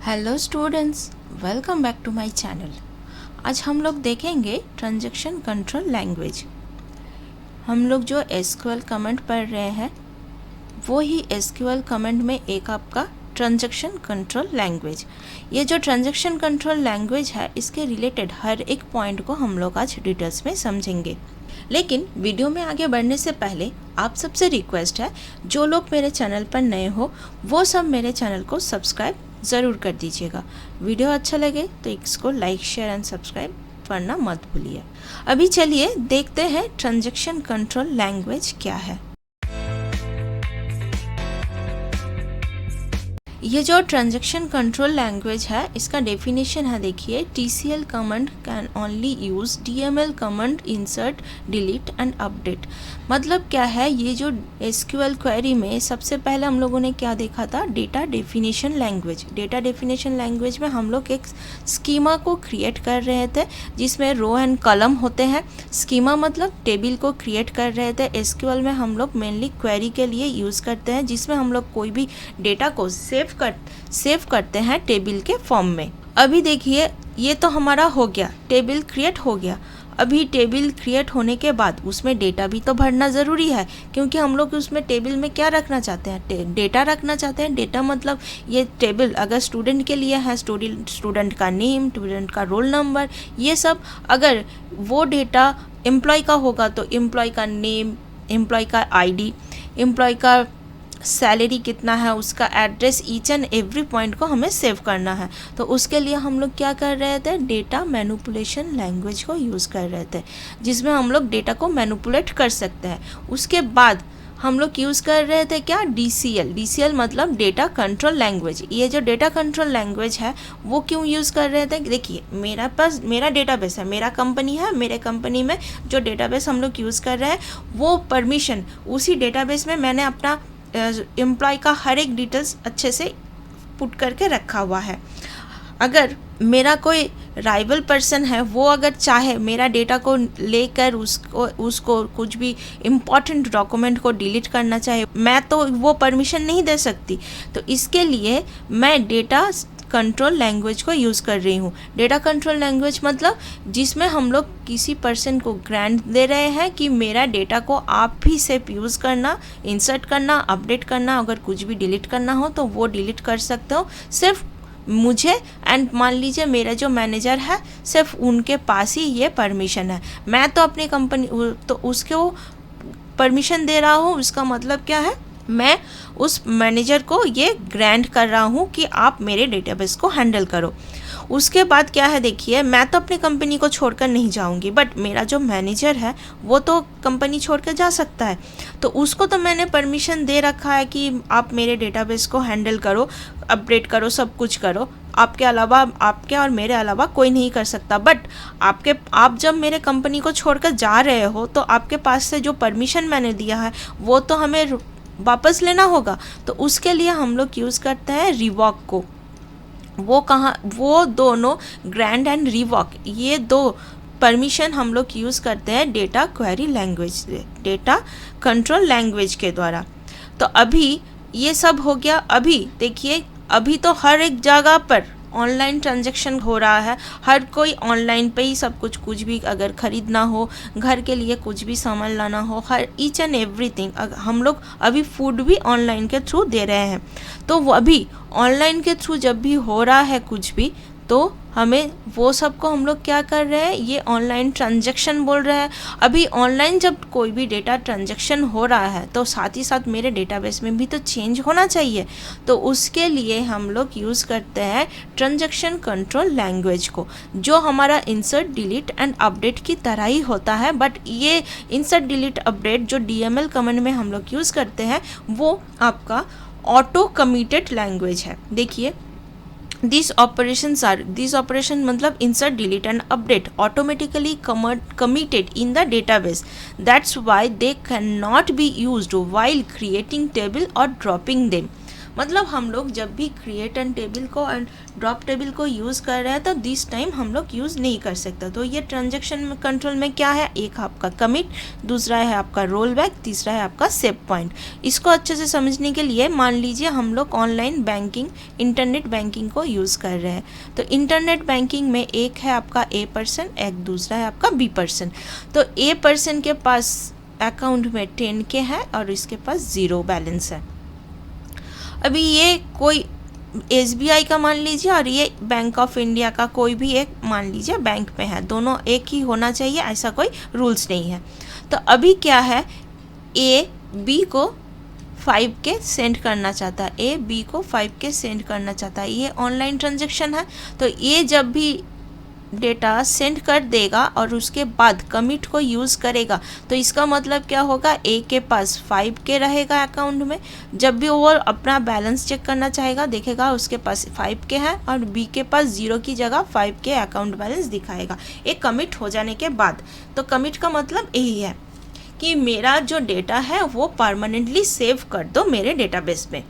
Hello students, welcome back to my channel. आज हम लोग देखेंगे ट्रांजैक्शन कंट्रोल लैंग्वेज। हम लोग जो एसक्यूएल कमांड पढ़ रहे हैं वो ही एसक्यूएल कमांड में एक आपका ट्रांजैक्शन कंट्रोल लैंग्वेज। ये जो ट्रांजैक्शन कंट्रोल लैंग्वेज है इसके रिलेटेड हर एक पॉइंट को हम लोग आज डिटेल्स में समझेंगे। लेकिन वीडियो में आगे बढ़ने से पहले आप सबसे रिक्वेस्ट है, जो लोग मेरे चैनल पर नए हो वो सब मेरे चैनल को सब्सक्राइब ज़रूर कर दीजिएगा। वीडियो अच्छा लगे तो इसको लाइक शेयर एंड सब्सक्राइब करना मत भूलिए। अभी चलिए देखते हैं ट्रांजैक्शन कंट्रोल लैंग्वेज क्या है। ये जो ट्रांजैक्शन कंट्रोल लैंग्वेज है इसका डेफिनेशन है, देखिए, TCL command can only use DML command insert delete and update. मतलब क्या है, ये जो SQL क्वेरी में सबसे पहले हम लोगों ने क्या देखा था, data definition language. Data definition language में हम लोग एक स्कीमा को क्रिएट कर रहे थे जिसमें रो एंड कॉलम होते हैं। स्कीमा मतलब टेबल को क्रिएट कर रहे थे। SQL में हम लोग मेनली क्वेरी के लिए यूज़ करते हैं जिसमें हम लोग कोई भी डेटा को सेव करते हैं टेबल के फॉर्म में। अभी देखिए, ये तो हमारा हो गया, टेबल क्रिएट हो गया। अभी टेबल क्रिएट होने के बाद उसमें डेटा भी तो भरना ज़रूरी है, क्योंकि हम लोग उसमें टेबल में क्या रखना चाहते हैं, डेटा रखना चाहते हैं। डेटा मतलब ये टेबल अगर स्टूडेंट के लिए है, स्टूडेंट का नेम, स्टूडेंट का रोल नंबर, ये सब। अगर वो डेटा एम्प्लॉय का होगा तो एम्प्लॉय का नेम, एम्प्लॉय का ID, एम्प्लॉय का सैलरी कितना है, उसका address, each and every point को हमें सेव करना है। तो उसके लिए हम लोग क्या कर रहे थे, डेटा मैनिपुलेशन लैंग्वेज को यूज़ कर रहे थे जिसमें हम लोग डेटा को मैनिपुलेट कर सकते हैं। उसके बाद हम लोग यूज़ कर रहे थे क्या, DCL मतलब डेटा कंट्रोल लैंग्वेज। ये जो डेटा कंट्रोल लैंग्वेज है वो क्यों यूज़ कर रहे थे, देखिए, मेरा डेटाबेस है, मेरा कंपनी है, मेरे कंपनी में जो डेटाबेस हम लोग यूज़ कर रहे हैं वो परमिशन, उसी डेटाबेस में मैंने अपना एम्प्लॉय का हर एक डिटेल्स अच्छे से पुट करके रखा हुआ है। अगर मेरा कोई राइवल पर्सन है, वो अगर चाहे मेरा डेटा को लेकर उसको कुछ भी इम्पॉर्टेंट डॉक्यूमेंट को डिलीट करना चाहे, मैं तो वो परमिशन नहीं दे सकती। तो इसके लिए मैं डेटा कंट्रोल लैंग्वेज को यूज़ कर रही हूँ। डेटा कंट्रोल लैंग्वेज मतलब जिसमें हम लोग किसी पर्सन को ग्रांट दे रहे हैं कि मेरा डेटा को आप भी सिर्फ यूज़ करना, इंसर्ट करना, अपडेट करना, अगर कुछ भी डिलीट करना हो तो वो डिलीट कर सकते हो सिर्फ मुझे। एंड मान लीजिए मेरा जो मैनेजर है सिर्फ उनके पास ही ये परमिशन है। मैं तो अपनी कंपनी तो उसको परमिशन दे रहा हूँ। उसका मतलब क्या है, मैं उस मैनेजर को ये ग्रांट कर रहा हूँ कि आप मेरे डेटाबेस को हैंडल करो। उसके बाद क्या है, देखिए, मैं तो अपनी कंपनी को छोड़कर नहीं जाऊंगी, बट मेरा जो मैनेजर है वो तो कंपनी छोड़कर जा सकता है। तो उसको तो मैंने परमिशन दे रखा है कि आप मेरे डेटाबेस को हैंडल करो, अपडेट करो, सब कुछ करो। आपके अलावा, आपके और मेरे अलावा कोई नहीं कर सकता। बट आप जब मेरे कंपनी को छोड़कर जा रहे हो तो आपके पास से जो परमिशन मैंने दिया है वो तो हमें वापस लेना होगा। तो उसके लिए हम लोग यूज़ करते हैं रिवॉक को। वो दोनों, ग्रांट एंड रिवॉक, ये दो परमिशन हम लोग यूज़ करते हैं data query language, data control language के द्वारा। तो अभी ये सब हो गया। अभी देखिए, अभी तो हर एक जगह पर ऑनलाइन ट्रांजैक्शन हो रहा है। हर कोई ऑनलाइन पे ही सब कुछ भी अगर ख़रीदना हो, घर के लिए कुछ भी सामान लाना हो, हर ईच एंड एवरीथिंग। हम लोग अभी फूड भी ऑनलाइन के थ्रू दे रहे हैं। तो वो अभी ऑनलाइन के थ्रू जब भी हो रहा है कुछ भी, तो हमें वो सब को हम लोग क्या कर रहे हैं, ये ऑनलाइन ट्रांजैक्शन बोल रहे हैं। अभी ऑनलाइन जब कोई भी डेटा ट्रांजैक्शन हो रहा है तो साथ ही साथ मेरे डेटाबेस में भी तो चेंज होना चाहिए। तो उसके लिए हम लोग यूज़ करते हैं ट्रांजैक्शन कंट्रोल लैंग्वेज को, जो हमारा इंसर्ट डिलीट एंड अपडेट की तरह ही होता है। बट ये इंसर्ट डिलीट अपडेट जो DML कमांड में हम लोग यूज़ करते हैं वो आपका ऑटो कमिटेड लैंग्वेज है। देखिए, These operation मतलब insert, delete and update automatically committed in the database. That's why they cannot be used while creating table or dropping them. मतलब हम लोग जब भी क्रिएट एंड टेबल को एंड ड्रॉप टेबल को यूज़ कर रहे हैं तो दिस टाइम हम लोग यूज़ नहीं कर सकते। तो ये ट्रांजैक्शन कंट्रोल में क्या है, एक आपका कमिट, दूसरा है आपका रोल बैक, तीसरा है आपका सेव पॉइंट। इसको अच्छे से समझने के लिए मान लीजिए हम लोग ऑनलाइन बैंकिंग, इंटरनेट बैंकिंग को यूज़ कर रहे हैं। तो इंटरनेट बैंकिंग में एक है आपका ए पर्सन, एक दूसरा है आपका बी पर्सन। तो ए पर्सन के पास अकाउंट में 10K है और इसके पास 0 बैलेंस है। अभी ये कोई SBI का मान लीजिए और ये बैंक ऑफ इंडिया का कोई भी एक मान लीजिए बैंक में है, दोनों एक ही होना चाहिए, ऐसा कोई रूल्स नहीं है। तो अभी क्या है, ए बी को 5K सेंड करना चाहता है, ए बी को 5K सेंड करना चाहता है। ये ऑनलाइन ट्रांजैक्शन है। तो ये जब भी डेटा सेंड कर देगा और उसके बाद कमिट को यूज़ करेगा तो इसका मतलब क्या होगा, ए के पास 5K रहेगा अकाउंट में। जब भी वो अपना बैलेंस चेक करना चाहेगा देखेगा उसके पास 5K है और बी के पास 0 की जगह 5K अकाउंट बैलेंस दिखाएगा एक कमिट हो जाने के बाद। तो कमिट का मतलब यही है कि मेरा जो डेटा है वो परमानेंटली सेव कर दो मेरे डेटाबेस में।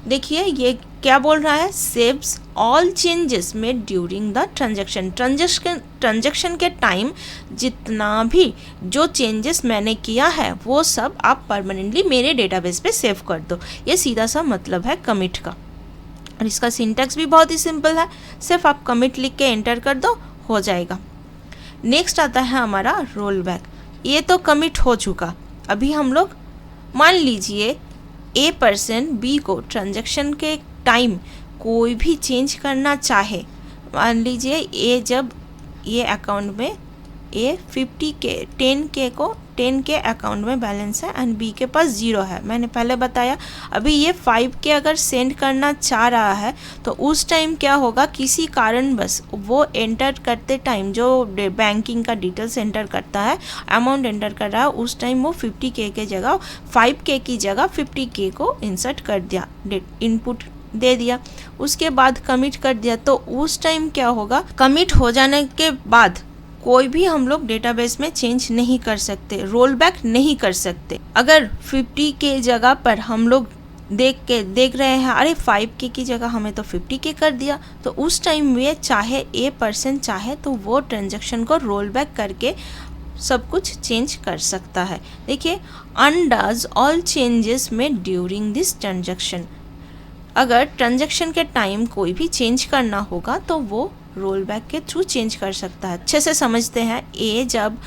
देखिए ये क्या बोल रहा है, saves all changes made during the transaction के टाइम जितना भी जो चेंजेस मैंने किया है वो सब आप परमानेंटली मेरे डेटाबेस पे सेव कर दो। ये सीधा सा मतलब है कमिट का। और इसका सिंटैक्स भी बहुत ही सिंपल है, सिर्फ आप कमिट लिख के एंटर कर दो, हो जाएगा। नेक्स्ट आता है हमारा रोल बैक। ये तो कमिट हो चुका। अभी हम लोग मान लीजिए ए पर्सन बी को ट्रांजैक्शन के टाइम कोई भी चेंज करना चाहे। मान लीजिए ए जब ये अकाउंट में ए 10K अकाउंट में बैलेंस है एंड बी के पास 0 है, मैंने पहले बताया। अभी ये 5K अगर सेंड करना चाह रहा है तो उस टाइम क्या होगा, किसी कारण बस वो एंटर करते टाइम जो बैंकिंग का डिटेल्स एंटर करता है, अमाउंट एंटर कर रहा है, उस टाइम वो 50K के जगह 5K की जगह 50K को इंसर्ट कर दिया, इनपुट दे दिया, उसके बाद कमिट कर दिया। तो उस टाइम क्या होगा, कमिट हो जाने के बाद कोई भी हम लोग डेटाबेस में चेंज नहीं कर सकते, रोल बैक नहीं कर सकते। अगर 50 के जगह पर हम लोग देख रहे हैं अरे 5K की जगह हमें तो 50K कर दिया, तो उस टाइम वे चाहे ए पर्सन चाहे तो वो ट्रांजैक्शन को रोल बैक करके सब कुछ चेंज कर सकता है। देखिए, undoes all changes made during this transaction. अगर ट्रांजैक्शन के टाइम कोई भी चेंज करना होगा तो वो रोल बैक के थ्रू चेंज कर सकता है। अच्छे से समझते हैं, ए जब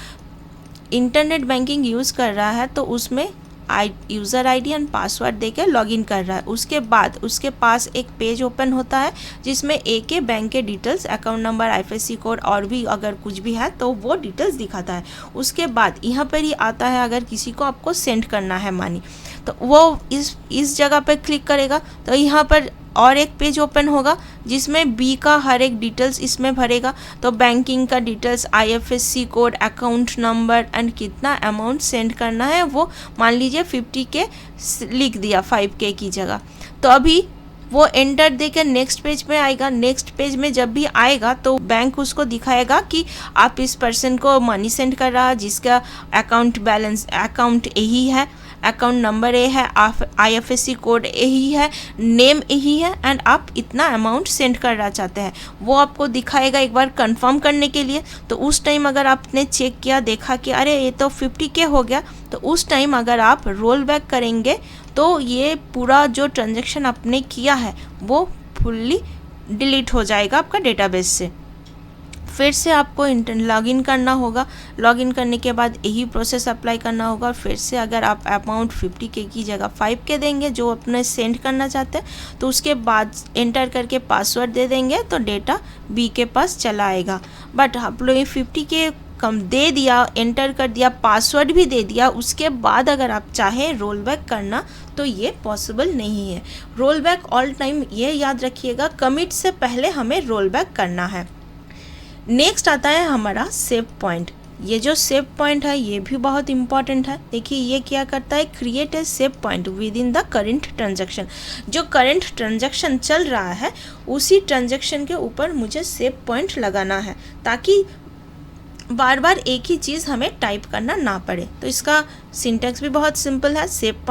इंटरनेट बैंकिंग यूज़ कर रहा है तो उसमें यूज़र आईडी एंड पासवर्ड देके लॉगिन कर रहा है। उसके बाद उसके पास एक पेज ओपन होता है जिसमें ए के बैंक के details, account number, IFSC code और भी अगर कुछ भी है तो वो डिटेल्स दिखाता है। उसके बाद यहाँ पर ही आता है अगर किसी को आपको सेंड करना है मनी तो वो इस जगह पर क्लिक करेगा तो यहाँ पर और एक पेज ओपन होगा जिसमें बी का हर एक डिटेल्स इसमें भरेगा। तो बैंकिंग का details, IFSC code, account number and कितना अमाउंट सेंड करना है वो मान लीजिए 50K लिख दिया 5K की जगह। तो अभी वो एंटर देकर नेक्स्ट पेज में आएगा। नेक्स्ट पेज में जब भी आएगा तो बैंक उसको दिखाएगा कि आप इस पर्सन को मनी सेंड कर रहा है जिसका अकाउंट बैलेंस, अकाउंट यही है, अकाउंट नंबर ये है, IFSC कोड यही है, नेम यही है एंड आप इतना अमाउंट सेंड करना चाहते हैं। वो आपको दिखाएगा एक बार कंफर्म करने के लिए। तो उस टाइम अगर आपने चेक किया, देखा कि अरे ये तो 50K हो गया, तो उस टाइम अगर आप रोल बैक करेंगे तो ये पूरा जो ट्रांजैक्शन आपने किया है वो फुल्ली डिलीट हो जाएगा आपका डेटाबेस से। फिर से आपको लॉगिन करना होगा। लॉगिन करने के बाद यही प्रोसेस अप्लाई करना होगा। फिर से अगर आप अमाउंट 50K की जगह 5K देंगे जो अपने सेंड करना चाहते हैं तो उसके बाद एंटर करके पासवर्ड दे देंगे तो डेटा बी के पास चला आएगा। बट आप लोग ये 50K कम दे दिया, एंटर कर दिया, पासवर्ड भी दे दिया, उसके बाद अगर आप चाहें रोल बैक करना तो ये पॉसिबल नहीं है। रोल बैक ऑल टाइम ये याद रखिएगा, कमिट से पहले हमें रोल बैक करना है। नेक्स्ट आता है हमारा सेव पॉइंट। ये जो सेव पॉइंट है ये भी बहुत इंपॉर्टेंट है। देखिए ये क्या करता है, create a save point with in the current transaction. जो करेंट ट्रांजैक्शन चल रहा है उसी ट्रांजैक्शन के ऊपर मुझे सेव पॉइंट लगाना है ताकि बार बार एक ही चीज़ हमें टाइप करना ना पड़े। तो इसका सिंटैक्स भी बहुत सिंपल है, सेव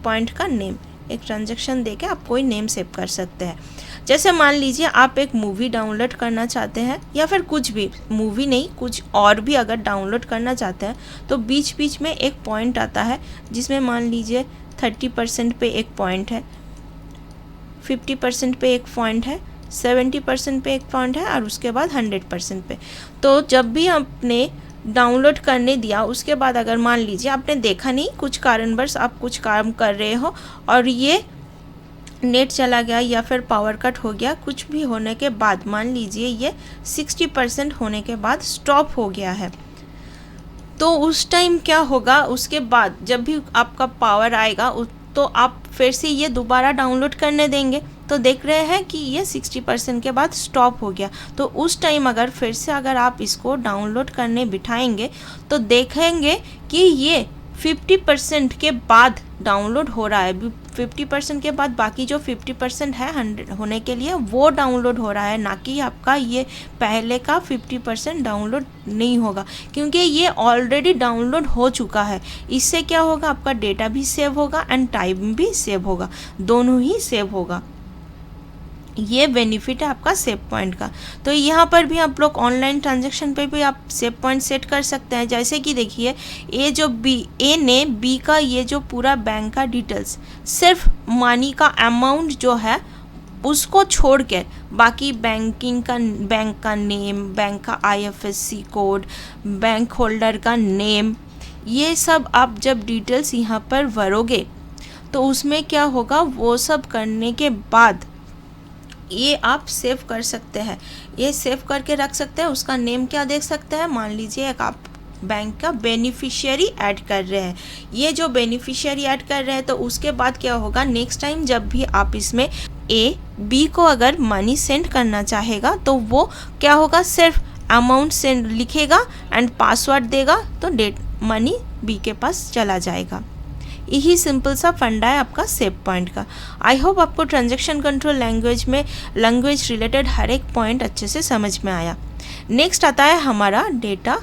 पॉइंट का नेम। एक ट्रांजैक्शन देके आप कोई नेम सेव कर सकते हैं। जैसे मान लीजिए आप एक मूवी डाउनलोड करना चाहते हैं या फिर कुछ भी, मूवी नहीं कुछ और भी अगर डाउनलोड करना चाहते हैं तो बीच बीच में एक पॉइंट आता है जिसमें मान लीजिए 30% पे एक पॉइंट है, 50% पे एक पॉइंट है, 70% पे एक पॉइंट है और उसके बाद 100% पे। तो जब भी आपने डाउनलोड करने दिया उसके बाद अगर मान लीजिए आपने देखा नहीं, कुछ कारणवश आप कुछ काम कर रहे हो और ये नेट चला गया या फिर पावर कट हो गया, कुछ भी होने के बाद मान लीजिए ये 60% होने के बाद स्टॉप हो गया है, तो उस टाइम क्या होगा, उसके बाद जब भी आपका पावर आएगा तो आप फिर से ये दोबारा डाउनलोड करने देंगे। तो देख रहे हैं कि ये 60% के बाद स्टॉप हो गया। तो उस टाइम अगर फिर से अगर आप इसको डाउनलोड करने बिठाएंगे तो देखेंगे कि ये 50% के बाद डाउनलोड हो रहा है। 50% के बाद बाकी जो 50% है 100 होने के लिए वो डाउनलोड हो रहा है, ना कि आपका ये पहले का 50% डाउनलोड नहीं होगा, क्योंकि ये ऑलरेडी डाउनलोड हो चुका है। इससे क्या होगा, आपका डेटा भी सेव होगा एंड टाइम भी सेव होगा, दोनों ही सेव होगा। ये बेनिफिट है आपका सेव पॉइंट का। तो यहाँ पर भी आप लोग ऑनलाइन ट्रांजैक्शन पे भी आप सेव पॉइंट सेट कर सकते हैं। जैसे कि देखिए ए ने बी का ये जो पूरा बैंक का डिटेल्स, सिर्फ मनी का अमाउंट जो है उसको छोड़ के बाकी बैंक का नेम, बैंक का IFSC कोड, बैंक होल्डर का नेम, ये सब आप जब डिटेल्स यहाँ पर भरोगे तो उसमें क्या होगा, वो सब करने के बाद ये आप सेव कर सकते हैं। ये सेव करके रख सकते हैं। उसका नेम क्या देख सकते हैं, मान लीजिए एक आप बैंक का बेनिफिशियरी ऐड कर रहे हैं। ये जो बेनिफिशियरी ऐड कर रहे हैं तो उसके बाद क्या होगा, नेक्स्ट टाइम जब भी आप इसमें बी को अगर मनी सेंड करना चाहेगा तो वो क्या होगा, सिर्फ अमाउंट सेंड लिखेगा एंड पासवर्ड देगा तो मनी बी के पास चला जाएगा। यही सिंपल सा फंडा है आपका सेव पॉइंट का। आई होप आपको ट्रांजैक्शन कंट्रोल लैंग्वेज में लैंग्वेज रिलेटेड हर एक पॉइंट अच्छे से समझ में आया। नेक्स्ट आता है हमारा data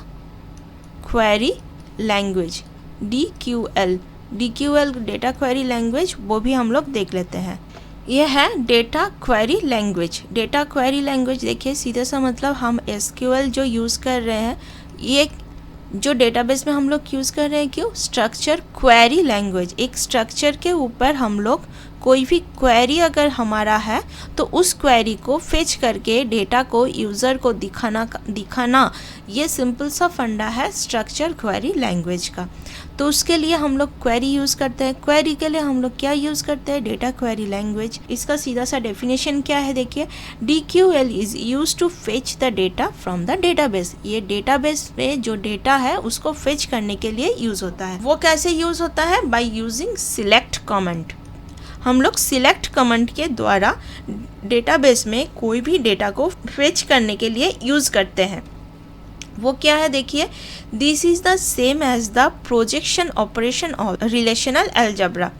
query language, DQL data query language, वो भी हम लोग देख लेते हैं। ये है data query language. Data query language देखिए सीधे सा मतलब हम SQL जो यूज़ कर रहे हैं, ये जो डेटाबेस में हम लोग यूज़ कर रहे हैं, क्यों, स्ट्रक्चर क्वेरी लैंग्वेज। एक स्ट्रक्चर के ऊपर हम लोग कोई भी क्वेरी अगर हमारा है तो उस क्वेरी को फेच करके डेटा को यूज़र को दिखाना ये सिंपल सा फंडा है स्ट्रक्चर क्वेरी लैंग्वेज का। तो उसके लिए हम लोग क्वेरी यूज़ करते हैं। क्वेरी के लिए हम लोग क्या यूज़ करते हैं, डेटा क्वेरी लैंग्वेज। इसका सीधा सा डेफिनेशन क्या है देखिए, DQL is use to fetch the data from the database. ये डेटाबेस में जो डेटा है उसको फेच करने के लिए यूज़ होता है। वो कैसे यूज़ होता है, बाय यूजिंग सिलेक्ट कमांड। हम लोग सिलेक्ट कमांड के द्वारा डेटाबेस में कोई भी डेटा को फेच करने के लिए यूज़ करते हैं। वो क्या है देखिए, this is the same as the projection operation of relational algebra.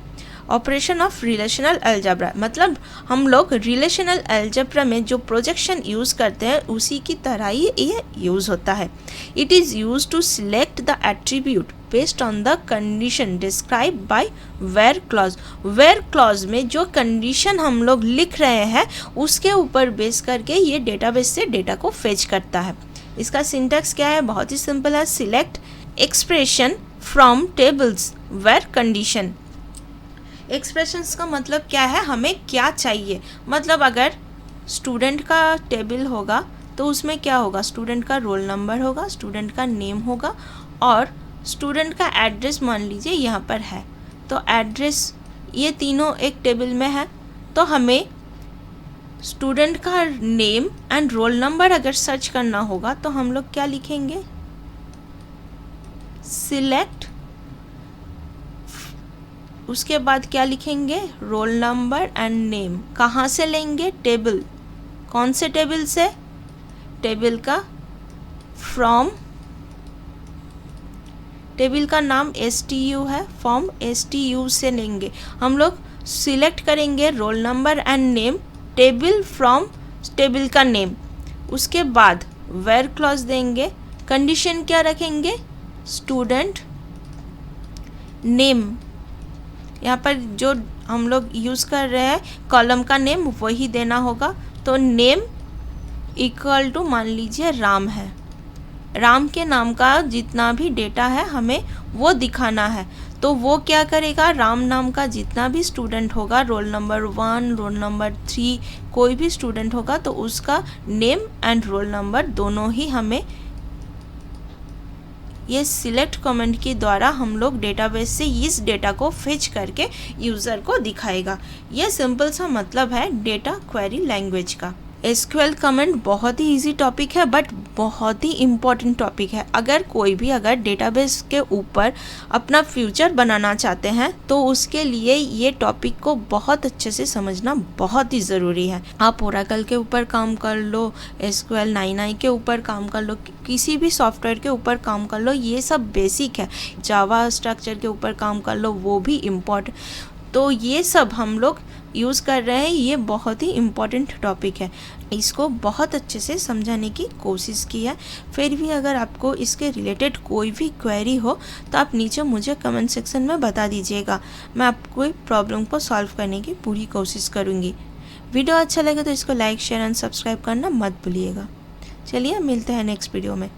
Operation of relational algebra मतलब हम लोग रिलेशनल अलजेब्रा में जो प्रोजेक्शन यूज़ करते हैं उसी की तरह ही ये यूज़ होता है। It is use to select the attribute based on the condition describe by where clause. Where clause में जो कंडीशन हम लोग लिख रहे हैं उसके ऊपर बेस करके ये डेटाबेस से डेटा को फेच करता है। इसका सिंटैक्स क्या है, बहुत ही सिंपल है, select expression from tables where condition. Expressions का मतलब क्या है, हमें क्या चाहिए, मतलब अगर स्टूडेंट का टेबल होगा तो उसमें क्या होगा, स्टूडेंट का रोल नंबर होगा, स्टूडेंट का नेम होगा और स्टूडेंट का एड्रेस मान लीजिए यहाँ पर है। तो एड्रेस ये तीनों एक टेबल में है, तो हमें स्टूडेंट का नेम एंड रोल नंबर अगर सर्च करना होगा तो हम लोग क्या लिखेंगे, सिलेक्ट, उसके बाद क्या लिखेंगे, रोल नंबर एंड नेम। कहाँ से लेंगे, टेबल, कौन से टेबल से, टेबल का फ्रॉम, टेबल का नाम STU है, फॉर्म STU से लेंगे। हम लोग सिलेक्ट करेंगे roll number and name, table from table का नेम, उसके बाद वेयर क्लॉज देंगे, कंडीशन क्या रखेंगे, स्टूडेंट नेम। यहाँ पर जो हम लोग यूज़ कर रहे हैं कॉलम का नेम वही देना होगा। तो नेम इक्वल टू मान लीजिए राम है, राम के नाम का जितना भी डेटा है हमें वो दिखाना है। तो वो क्या करेगा, राम नाम का जितना भी स्टूडेंट होगा, रोल नंबर 1 रोल नंबर 3 कोई भी स्टूडेंट होगा तो उसका नेम एंड रोल नंबर दोनों ही हमें ये सिलेक्ट कमेंट के द्वारा हम लोग डेटाबेस से इस डेटा को फेच करके यूज़र को दिखाएगा। यह सिंपल सा मतलब है डेटा क्वेरी लैंग्वेज का। एसक्यूएल कमेंट बहुत ही इजी टॉपिक है बट बहुत ही इम्पॉर्टेंट टॉपिक है। अगर कोई भी अगर डेटाबेस के ऊपर अपना फ्यूचर बनाना चाहते हैं तो उसके लिए ये टॉपिक को बहुत अच्छे से समझना बहुत ही ज़रूरी है। आप ओरेकल के ऊपर काम कर लो, एसक्यूएल 9i के ऊपर काम कर लो, किसी भी सॉफ्टवेयर के ऊपर काम कर लो, ये सब बेसिक है। जावा स्ट्रक्चर के ऊपर काम कर लो, वो भी इम्पॉर्टेंट। तो ये सब हम लोग यूज़ कर रहे हैं, ये बहुत ही इम्पॉर्टेंट टॉपिक है। इसको बहुत अच्छे से समझाने की कोशिश की है। फिर भी अगर आपको इसके रिलेटेड कोई भी क्वेरी हो तो आप नीचे मुझे कमेंट सेक्शन में बता दीजिएगा, मैं आपको प्रॉब्लम को सॉल्व करने की पूरी कोशिश करूँगी। वीडियो अच्छा लगे तो इसको लाइक शेयर एंड सब्सक्राइब करना मत भूलिएगा। चलिए मिलते हैं नेक्स्ट वीडियो में।